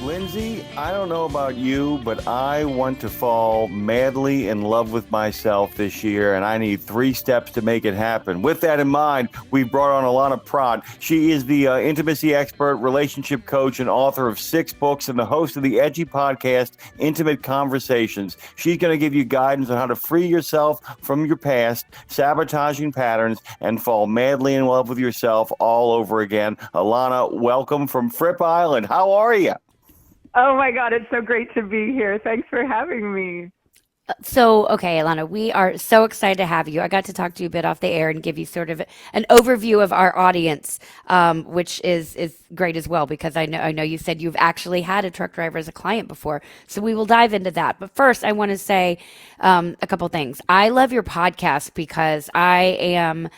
Lindsay, I don't know about you, but I want to fall madly in love with myself this year, and I need 3 steps to make it happen. With that in mind, we brought on Allana Pratt. She is the intimacy expert, relationship coach, and author of 6 books and the host of the edgy podcast, Intimate Conversations. She's going to give you guidance on how to free yourself from your past, sabotaging patterns, and fall madly in love with yourself all over again. Allana, welcome from Fripp Island. How are you? Oh my God, it's so great to be here. Thanks for having me. Okay, Allana, we are so excited to have you. I got to talk to you a bit off the air and give you sort of an overview of our audience, which is great as well because I know you said you've actually had a truck driver as a client before. So we will dive into that. But first, I want to say a couple things. I love your podcast because I am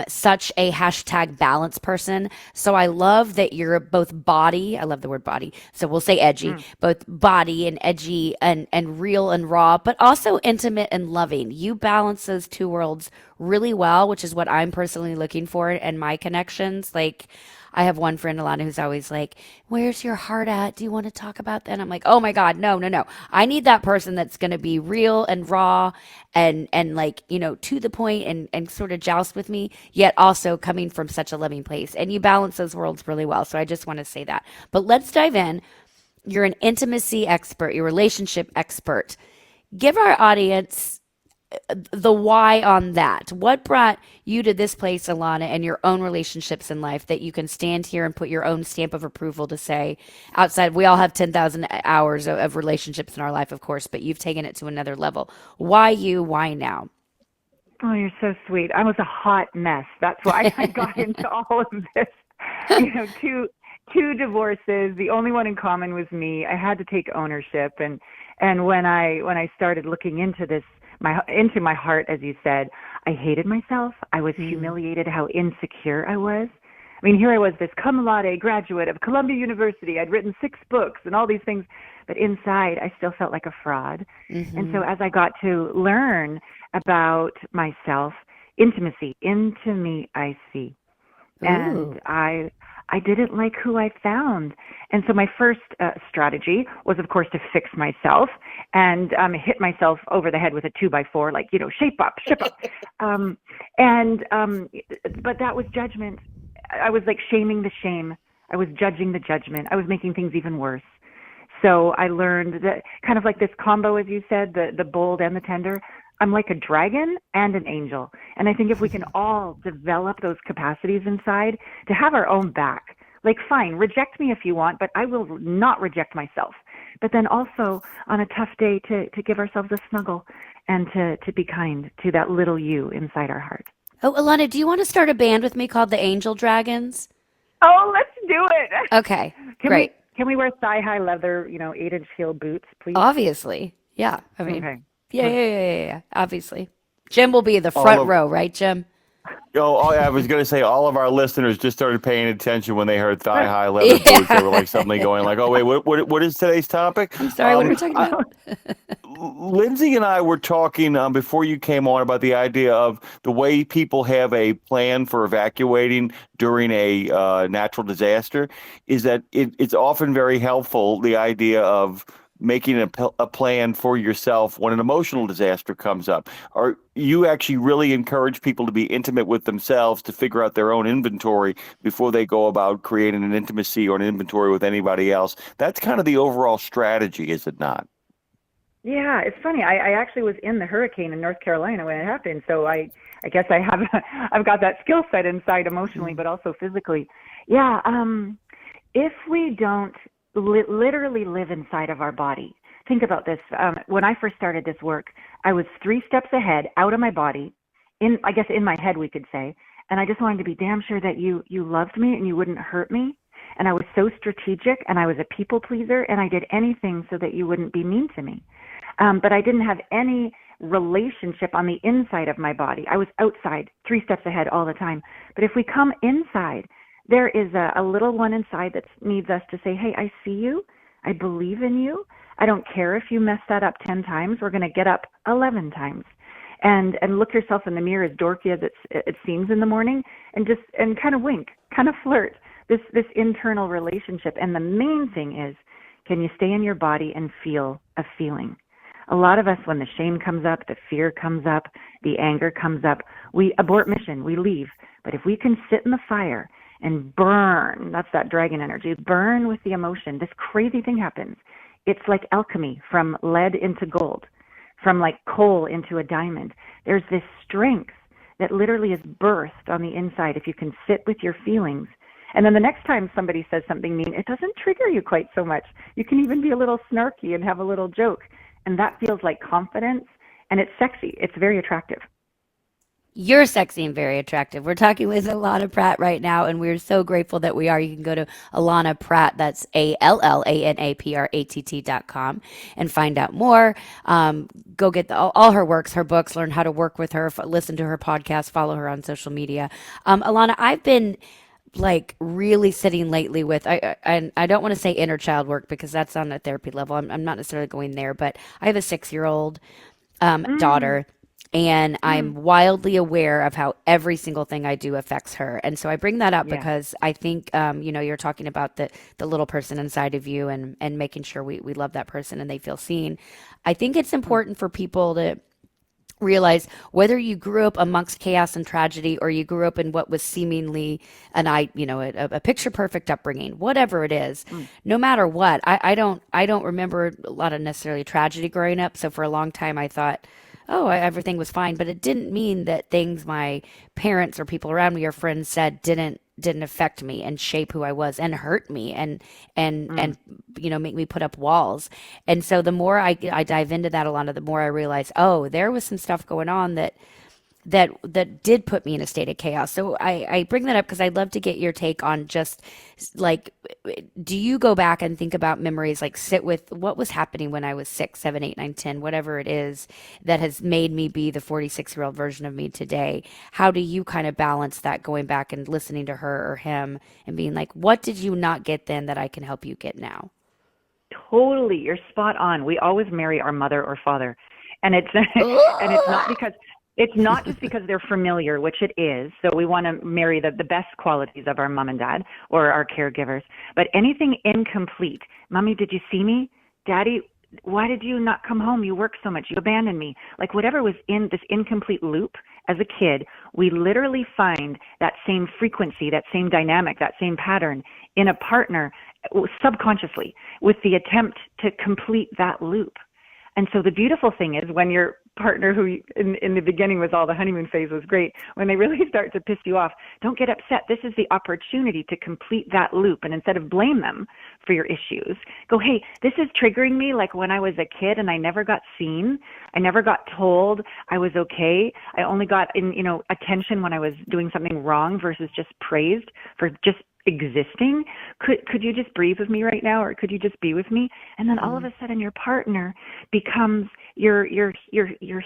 such a hashtag balance person. So I love that you're both body. I love the word body. So we'll say edgy, both body and edgy and real and raw, but also intimate and loving. You balance those two worlds really well, which is what I'm personally looking for in my connections. Like, I have one friend, Alana, who's always like, "Where's your heart at? Do you want to talk about that?" And I'm like, "Oh my God, no, no, no. I need that person that's going to be real and raw and like, to the point and sort of joust with me, yet also coming from such a loving place." And you balance those worlds really well. So I just want to say that. But let's dive in. You're an intimacy expert, you're a relationship expert. Give our audience the why on that. What brought you to this place, Alana, and your own relationships in life that you can stand here and put your own stamp of approval to say, outside, we all have 10,000 hours of relationships in our life, of course, but you've taken it to another level. Why you? Why now? Oh, you're so sweet. I was a hot mess. That's why I got into all of this. Two divorces. The only one in common was me. I had to take ownership, and when I started looking into this, into my heart, as you said, I hated myself. I was humiliated how insecure I was. I mean, here I was, this cum laude graduate of Columbia University. I'd written 6 books and all these things, but inside I still felt like a fraud. And so as I got to learn about myself, intimacy, into me I see. And I didn't like who I found. And so my first strategy was, of course, to fix myself and hit myself over the head with a 2x4, like, shape up. But that was judgment. I was like shaming the shame. I was judging the judgment. I was making things even worse. So I learned that kind of like this combo, as you said, the bold and the tender. I'm like a dragon and an angel. And I think if we can all develop those capacities inside to have our own back, like, fine, reject me if you want, but I will not reject myself. But then also on a tough day to give ourselves a snuggle and to be kind to that little you inside our heart. Oh, Alana, do you want to start a band with me called the Angel Dragons? Oh, let's do it. Okay, great. Can we wear thigh-high leather, 8-inch heel boots, please? Obviously. Yeah. I mean, Okay. Yeah. Obviously. Jim will be the front row, right, Jim? I was going to say all of our listeners just started paying attention when they heard thigh-high leather boots. They were like suddenly going like, "Oh wait, what is today's topic?" I'm sorry, what are we talking about? Lindsay and I were talking before you came on about the idea of the way people have a plan for evacuating during a natural disaster. Is that it's often very helpful, the idea of making a plan for yourself when an emotional disaster comes up. Or you actually really encourage people to be intimate with themselves to figure out their own inventory before they go about creating an intimacy or an inventory with anybody else. That's kind of the overall strategy, is it not? Yeah, it's funny. I actually was in the hurricane in North Carolina when it happened, so I guess I've got that skill set inside emotionally, but also physically. Yeah, if we don't literally live inside of our body. Think about this. When I first started this work, I was 3 steps ahead, out of my body, in my head, we could say. And I just wanted to be damn sure that you loved me and you wouldn't hurt me. And I was so strategic, and I was a people pleaser, and I did anything so that you wouldn't be mean to me. But I didn't have any relationship on the inside of my body. I was outside, 3 steps ahead all the time. But if we come inside, there is a little one inside that needs us to say, "Hey, I see you. I believe in you. I don't care if you mess that up 10 times. We're going to get up 11 times." And look yourself in the mirror, as dorky as it seems in the morning, and kind of wink, kind of flirt, this internal relationship. And the main thing is Can you stay in your body and feel a feeling? A lot of us, when the shame comes up, the fear comes up, the anger comes up, we abort mission, we leave. But if we can sit in the fire and burn, that's that dragon energy, burn with the emotion, this crazy thing happens. It's like alchemy, from lead into gold, from like coal into a diamond. There's this strength that literally is birthed on the inside if you can sit with your feelings. And then the next time somebody says something mean, it doesn't trigger you quite so much. You can even be a little snarky and have a little joke. And that feels like confidence, and it's sexy. It's very attractive. You're sexy and very attractive. We're talking with Allana Pratt right now, and we're so grateful that we are. You can go to Allana Pratt, that's ALLANAPRATT.com, and find out more. Go get all her works, her books, learn how to work with her, listen to her podcast, follow her on social media. Allana, I've been like really sitting lately with I don't want to say inner child work because that's on a therapy level. I'm not necessarily going there, but I have a 6-year old Mm, daughter, and I'm mm, wildly aware of how every single thing I do affects her. And so I bring that up yeah. because I think, you're talking about the little person inside of you, and making sure we love that person and they feel seen. I think it's Mm, important for people to realize whether you grew up amongst chaos and tragedy or you grew up in what was seemingly a picture perfect upbringing, whatever it is, mm, no matter what. I don't remember a lot of necessarily tragedy growing up. So for a long time I thought, oh, everything was fine, but it didn't mean that things my parents or people around me or friends said didn't affect me and shape who I was and hurt me and mm. make me put up walls. And so the more I dive into that, Alana, the more I realize, oh, there was some stuff going on that did put me in a state of chaos. So I bring that up because I'd love to get your take on just like, do you go back and think about memories, like sit with what was happening when I was 6, 7, 8, 9, 10, whatever it is that has made me be the 46-year-old version of me today? How do you kind of balance that going back and listening to her or him and being like, what did you not get then that I can help you get now? Totally, you're spot on. We always marry our mother or father, and it's and Ugh. it's not just because they're familiar, which it is. So we want to marry the best qualities of our mom and dad or our caregivers. But anything incomplete, mommy, did you see me? Daddy, why did you not come home? You work so much. You abandoned me. Like whatever was in this incomplete loop as a kid, we literally find that same frequency, that same dynamic, that same pattern in a partner subconsciously with the attempt to complete that loop. And so the beautiful thing is when your partner, who in the beginning was all the honeymoon phase was great, when they really start to piss you off, don't get upset. This is the opportunity to complete that loop. And instead of blame them for your issues, go, hey, this is triggering me like when I was a kid and I never got seen. I never got told I was okay. I only got attention when I was doing something wrong versus just praised for just existing. Could you just breathe with me right now, or could you just be with me? And then all of Mm. a sudden your partner becomes your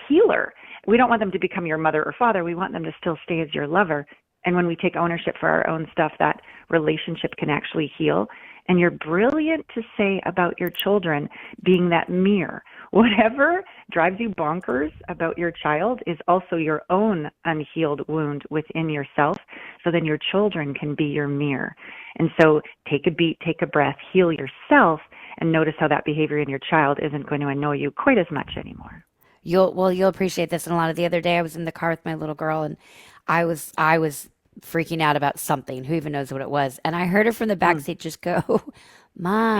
healer. We don't want them to become your mother or father. We want them to still stay as your lover. And when we take ownership for our own stuff, that relationship can actually heal. And you're brilliant to say about your children being that mirror. Whatever drives you bonkers about your child is also your own unhealed wound within yourself. So then your children can be your mirror. And so take a beat, take a breath, heal yourself, and notice how that behavior in your child isn't going to annoy you quite as much anymore. You'll appreciate this. And a lot of the other day I was in the car with my little girl, and I was freaking out about something. Who even knows what it was? And I heard her from the back Mm. seat just go,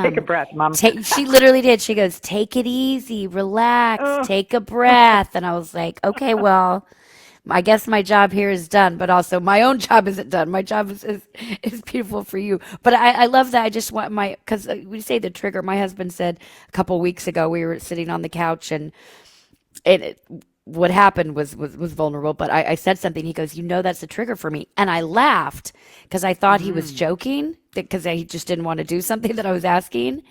Take a "Mom, breath, Mom. take." She literally did. She goes, "Take it easy, relax, Oh. take a breath." And I was like, "Okay, well, I guess my job here is done, but also my own job isn't done. My job is beautiful for you." But I love that. I just want because we say the trigger. My husband said a couple weeks ago we were sitting on the couch, and what happened was vulnerable, but I said something. He goes, that's the trigger for me. And I laughed because I thought he was Mm. joking because he just didn't want to do something that I was asking.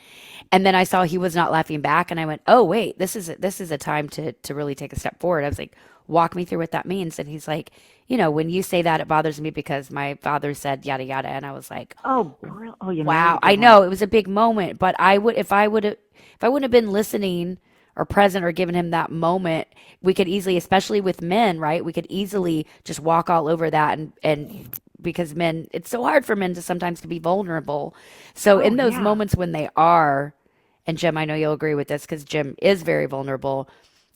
And then I saw he was not laughing back. And I went, oh, wait, this is a time to really take a step forward. I was like, walk me through what that means. And he's like, when you say that, it bothers me because my father said yada, yada. And I was like, Oh, brilliant. Oh, you married a wow. good I one. know it was a big moment, but if I wouldn't have been listening or present or given him that moment, we could easily, especially with men, right? We could easily just walk all over that, and because men, it's so hard for men to sometimes to be vulnerable. So Oh, in those yeah. moments when they are, and Jim, I know you'll agree with this because Jim is very vulnerable.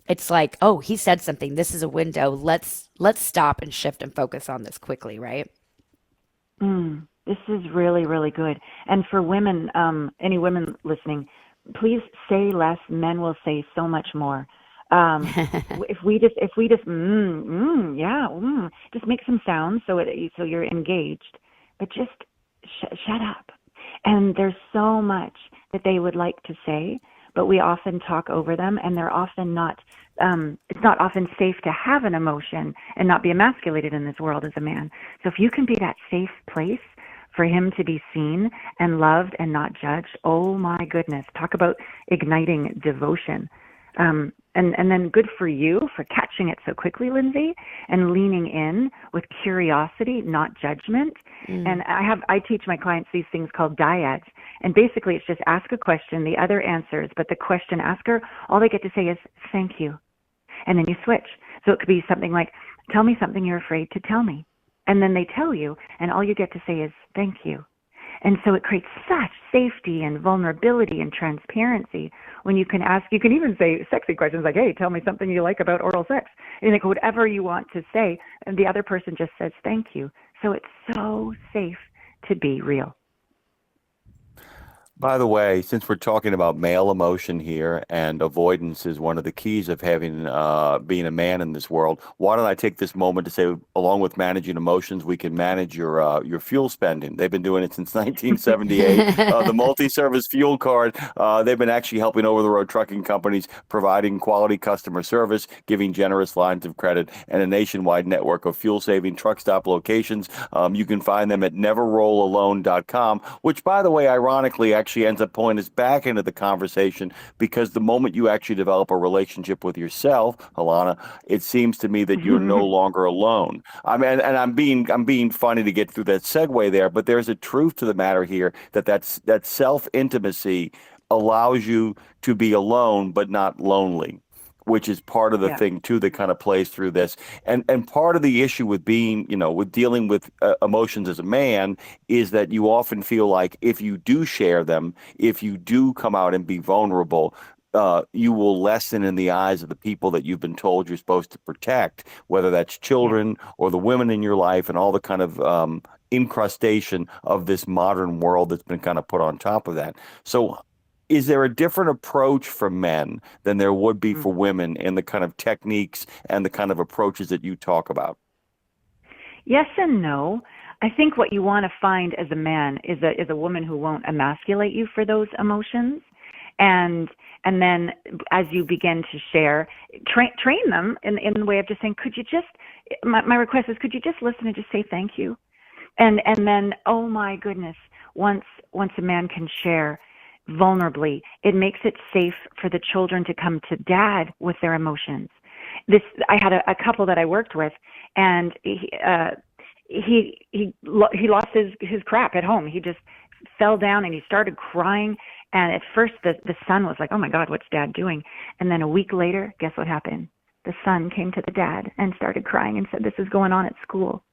It's like, oh, he said something. This is a window. Let's stop and shift and focus on this quickly, right? This is really, really good. And for women, any women listening, please say less. Men will say so much more. Just make some sounds so you're engaged, but just shut up. And there's so much that they would like to say, but we often talk over them, and they're often not. It's not often safe to have an emotion and not be emasculated in this world as a man. So if you can be that safe place for him to be seen and loved and not judged, oh my goodness, talk about igniting devotion. And then good for you for catching it so quickly, Lindsay, and leaning in with curiosity, not judgment. And I teach my clients these things called dyads. And basically it's just ask a question, the other answers, but the question asker, all they get to say is, thank you. And then you switch. So it could be something like, tell me something you're afraid to tell me. And then they tell you, and all you get to say is, thank you. And so it creates such safety and vulnerability and transparency when you can ask, you can even say sexy questions like, hey, tell me something you like about oral sex. And like whatever you want to say, and the other person just says thank you. So it's so safe to be real. By the way, since we're talking about male emotion here and avoidance is one of the keys of having being a man in this world, why don't I take this moment to say, along with managing emotions, we can manage your fuel spending. They've been doing it since 1978. The multi-service fuel card. They've been actually helping over-the-road trucking companies, providing quality customer service, giving generous lines of credit, and a nationwide network of fuel-saving truck stop locations. You can find them at neverrollalone.com, which, by the way, ironically, actually ends up pulling us back into the conversation because the moment you actually develop a relationship with yourself, Allana, it seems to me that you're no longer alone. I mean, and I'm being funny to get through that segue there, but there's a truth to the matter here that self intimacy allows you to be alone but not lonely, which is part of the Yeah. thing too that kind of plays through this. And part of the issue with being, with dealing with emotions as a man is that you often feel like if you do share them, if you do come out and be vulnerable, you will lessen in the eyes of the people that you've been told you're supposed to protect, whether that's Yeah. children or the women in your life and all the kind of incrustation of this modern world that's been kind of put on top of that. So is there a different approach for men than there would be Mm. for women in the kind of techniques and the kind of approaches that you talk about? Yes and no. I think what you want to find as a man is a woman who won't emasculate you for those emotions, and then as you begin to share, train them in the way of just saying, could you just my request is, could you just listen and just say thank you, and then oh my goodness, once a man can share vulnerably, it makes it safe for the children to come to dad with their emotions. I had a couple that I worked with, and he lost his crap at home. He just fell down and he started crying. And at first the son was like, oh my God, what's dad doing? And then a week later, guess what happened? The son came to the dad and started crying and said, this is going on at school.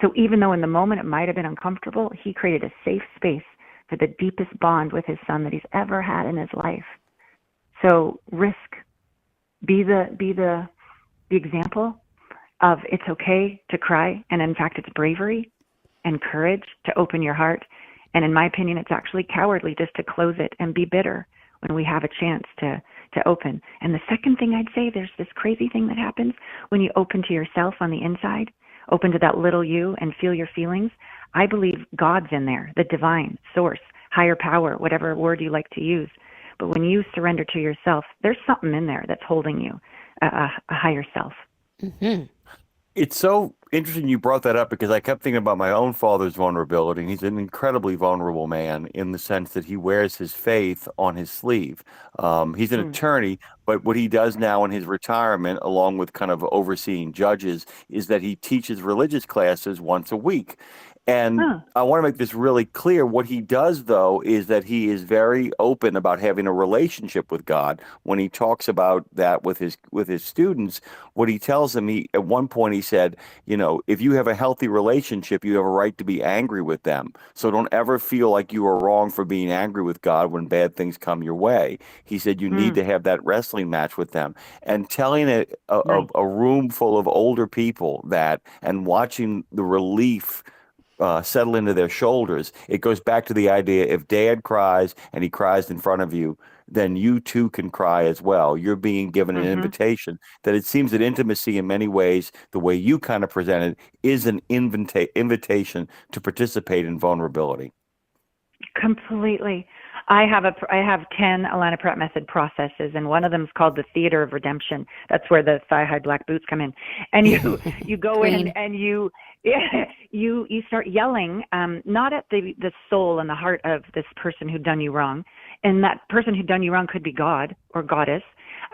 So even though in the moment it might have been uncomfortable, he created a safe space for the deepest bond with his son that he's ever had in his life. So risk, be the example of it's okay to cry, and in fact it's bravery and courage to open your heart. And in my opinion, it's actually cowardly just to close it and be bitter when we have a chance to open. And the second thing I'd say, there's this crazy thing that happens when you open to yourself on the inside, open to that little you and feel your feelings. I believe God's in there, the divine source, higher power, whatever word you like to use. But when you surrender to yourself, there's something in there that's holding you, a higher self. It's so interesting you brought that up because I kept thinking about my own father's vulnerability. And he's an incredibly vulnerable man in the sense that he wears his faith on his sleeve. He's an Mm. attorney, but what he does now in his retirement, along with kind of overseeing judges, is that he teaches religious classes once a week. And Huh. I want to make this really clear. What he does, though, is that he is very open about having a relationship with God. When he talks about that with his students, what he tells them, he at one point he said, if you have a healthy relationship, you have a right to be angry with them. So don't ever feel like you are wrong for being angry with God when bad things come your way. He said you need Mm. to have that wrestling match with them. And telling Nice. a room full of older people that and watching the relief settle into their shoulders. It goes back to the idea if dad cries and he cries in front of you, then you too can cry as well. You're being given an Mm-hmm. invitation that it seems that intimacy, in many ways, the way you kind of present it, is an invitation to participate in vulnerability. Completely. I have 10 Allana Pratt method processes, and one of them is called the Theater of Redemption. That's where the thigh-high black boots come in, and you go in Queen. and you start yelling, not at the soul and the heart of this person who done you wrong, and that person who done you wrong could be God or Goddess.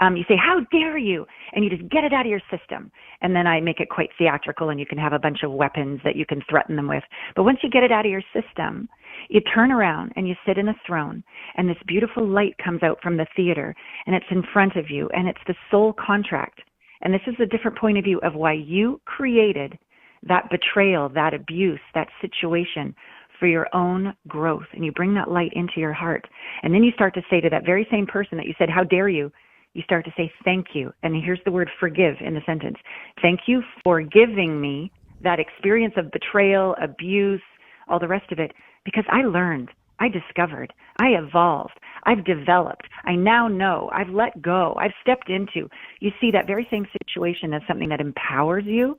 You say, "How dare you!" and you just get it out of your system. And then I make it quite theatrical, and you can have a bunch of weapons that you can threaten them with. But once you get it out of your system, you turn around and you sit in a throne, and this beautiful light comes out from the theater, and it's in front of you, and it's the soul contract. And this is a different point of view of why you created that betrayal, that abuse, that situation for your own growth. And you bring that light into your heart. And then you start to say to that very same person that you said, "How dare you?" You start to say, "Thank you." And here's the word forgive in the sentence. "Thank you for giving me that experience of betrayal, abuse, all the rest of it, because I learned, I discovered, I evolved, I've developed, I now know, I've let go, I've stepped into." You see that very same situation as something that empowers you.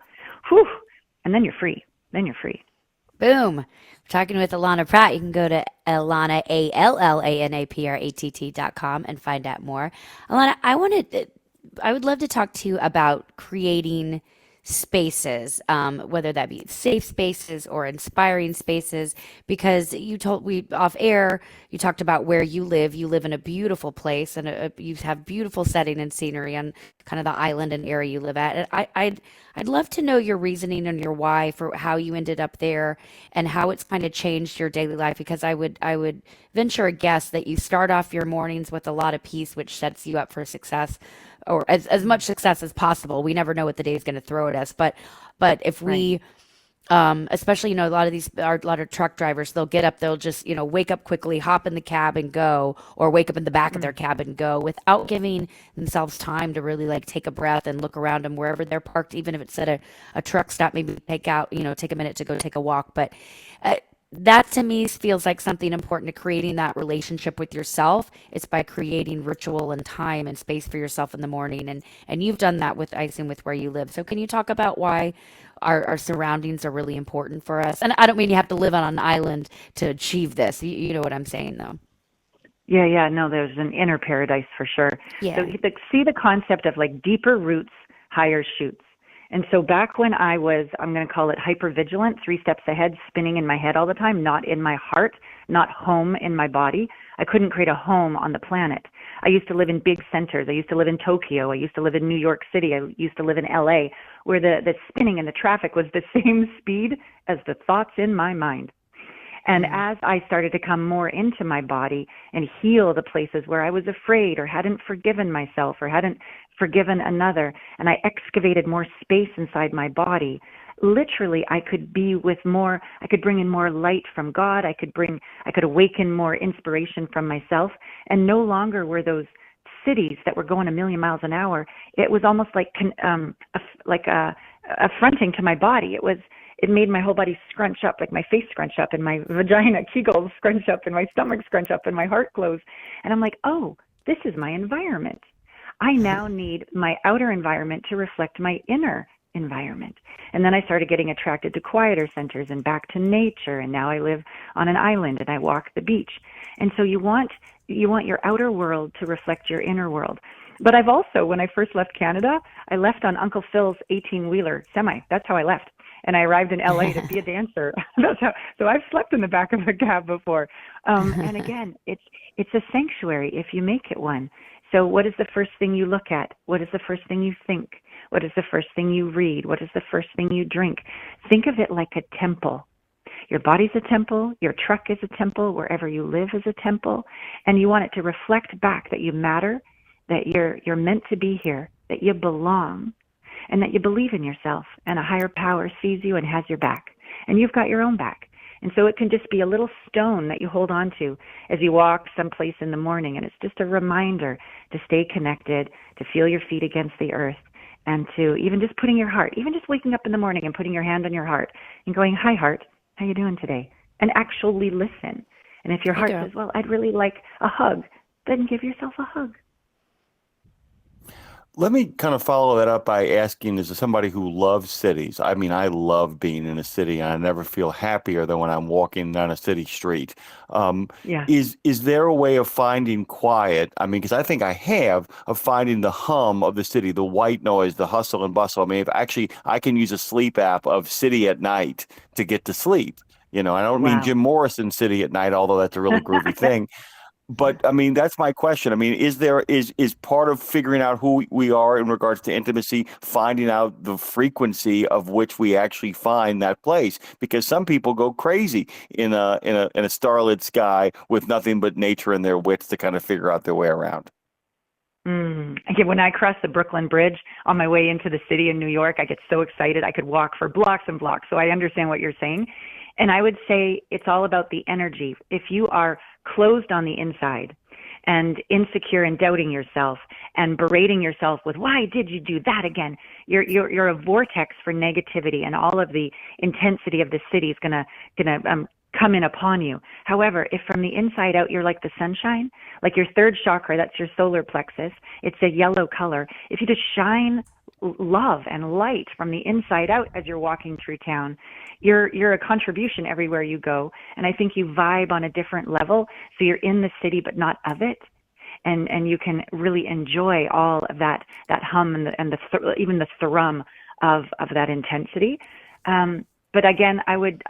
Whew. And then you're free. Then you're free. Boom. We're talking with Allana Pratt. You can go to Allana, ALLANAPRATT.com and find out more. Allana, I would love to talk to you about creating spaces, whether that be safe spaces or inspiring spaces, because we off air, you talked about where you live. You live in a beautiful place and you have beautiful setting and scenery on kind of the island and area you live at. And I'd love to know your reasoning and your why for how you ended up there and how it's kind of changed your daily life, because I would venture a guess that you start off your mornings with a lot of peace, which sets you up for success, or as much success as possible. We never know what the day is going to throw at us, but if Right. we especially, a lot of truck drivers, they'll get up, they'll just, wake up quickly, hop in the cab and go, or wake up in the back of their Mm. cab and go without giving themselves time to really like take a breath and look around them wherever they're parked, even if it's at a truck stop, maybe take a minute to go take a walk. But uh, that to me feels like something important to creating that relationship with yourself. It's by creating ritual and time and space for yourself in the morning. And you've done that with, I assume, with where you live. So can you talk about why our surroundings are really important for us? And I don't mean you have to live on an island to achieve this. You know what I'm saying, though. Yeah, yeah. No, there's an inner paradise for sure. So Yeah. see the concept of like deeper roots, higher shoots. And so back when I was, I'm going to call it hypervigilant, 3 steps ahead, spinning in my head all the time, not in my heart, not home in my body, I couldn't create a home on the planet. I used to live in big centers. I used to live in Tokyo. I used to live in New York City. I used to live in LA, where the spinning and the traffic was the same speed as the thoughts in my mind. And Mm. as I started to come more into my body and heal the places where I was afraid or hadn't forgiven myself or hadn't forgiven another, and I excavated more space inside my body, literally I could be with more, I could bring in more light from God. I could awaken more inspiration from myself. And no longer were those cities that were going a million miles an hour. It was almost like, affronting to my body. It made my whole body scrunch up, like my face scrunch up and my vagina kegels scrunch up and my stomach scrunch up and my heart close. And I'm like, oh, this is my environment. I now need my outer environment to reflect my inner environment. And then I started getting attracted to quieter centers and back to nature. And now I live on an island and I walk the beach. And so you want your outer world to reflect your inner world. But I've also, when I first left Canada, I left on Uncle Phil's 18-wheeler semi. That's how I left. And I arrived in LA to be a dancer. So I've slept in the back of a cab before. And again, it's a sanctuary if you make it one. So what is the first thing you look at? What is the first thing you think? What is the first thing you read? What is the first thing you drink? Think of it like a temple. Your body's a temple, your truck is a temple, wherever you live is a temple, and you want it to reflect back that you matter, that you're meant to be here, that you belong, and that you believe in yourself, and a higher power sees you and has your back, and you've got your own back. And so it can just be a little stone that you hold on to as you walk someplace in the morning, and it's just a reminder to stay connected, to feel your feet against the earth, and to even just putting your heart, even just waking up in the morning and putting your hand on your heart and going, "Hi, heart, how you doing today?" And actually listen. And if your Hey, heart girl. says, "Well, I'd really like a hug," then give yourself a hug. Let me kind of follow that up by asking, as somebody who loves cities, I mean, I love being in a city, and I never feel happier than when I'm walking down a city street. Um, Yeah. is there a way of finding quiet? I mean, because I think I have, of finding the hum of the city, the white noise, the hustle and bustle. I mean, if actually I can use a sleep app of City at Night to get to sleep. I don't mean Wow. Jim Morrison City at Night, although that's a really groovy thing. But I mean, that's my question. I mean, is part of figuring out who we are in regards to intimacy, finding out the frequency of which we actually find that place? Because some people go crazy in a starlit sky with nothing but nature and their wits to kind of figure out their way around. Again, when I cross the Brooklyn Bridge on my way into the city in New York, I get so excited. I could walk for blocks and blocks. So I understand what you're saying. And I would say it's all about the energy. If you are closed on the inside and insecure and doubting yourself and berating yourself with, "Why did you do that again?" You're a vortex for negativity, and all of the intensity of the city is gonna come in upon you. However, if from the inside out you're like the sunshine, like your third chakra, that's your solar plexus, it's a yellow color. If you just shine love and light from the inside out as you're walking through town, you're a contribution everywhere you go. And I think you vibe on a different level, so you're in the city but not of it. And you can really enjoy all of that hum and even the thrum of that intensity. But again, I would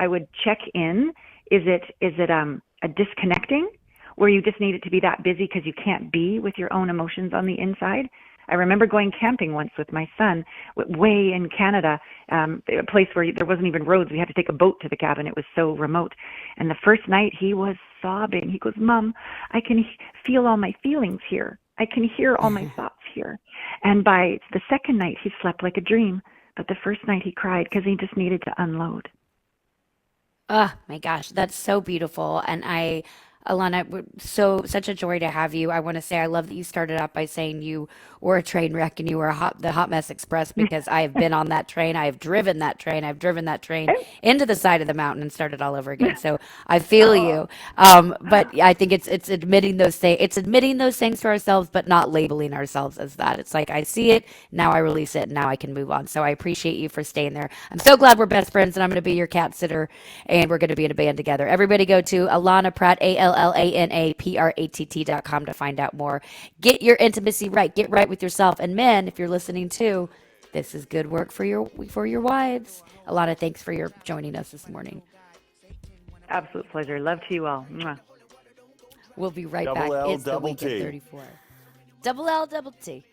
check in. Is it a disconnecting where you just need it to be that busy because you can't be with your own emotions on the inside? I remember going camping once with my son, way in Canada, a place where there wasn't even roads. We had to take a boat to the cabin. It was so remote. And the first night he was sobbing. He goes, "Mom, I can feel all my feelings here. I can hear all my thoughts here." And by the second night, he slept like a dream. But the first night he cried because he just needed to unload. Oh my gosh, that's so beautiful. And Alana, such a joy to have you. I want to say I love that you started out by saying you were a train wreck and you were the Hot Mess Express, because I have been on that train. I have driven that train. I've driven that train into the side of the mountain and started all over again. So I feel Oh, you. But I think it's admitting those things. It's admitting those things to ourselves, but not labeling ourselves as that. It's like, I see it, now I release it, and now I can move on. So I appreciate you for staying there. I'm so glad we're best friends, and I'm going to be your cat sitter, and we're going to be in a band together. Everybody go to Allana Pratt, ALLANAPRATT.com to find out more. Get your intimacy right. Get right with yourself. And men, if you're listening too, this is good work for your wives. Alana, thanks for your joining us this morning. absolute pleasure. Love to you all. Mwah. We'll be right back. Double L, It's the double Weekend T. 34. Double L, double T.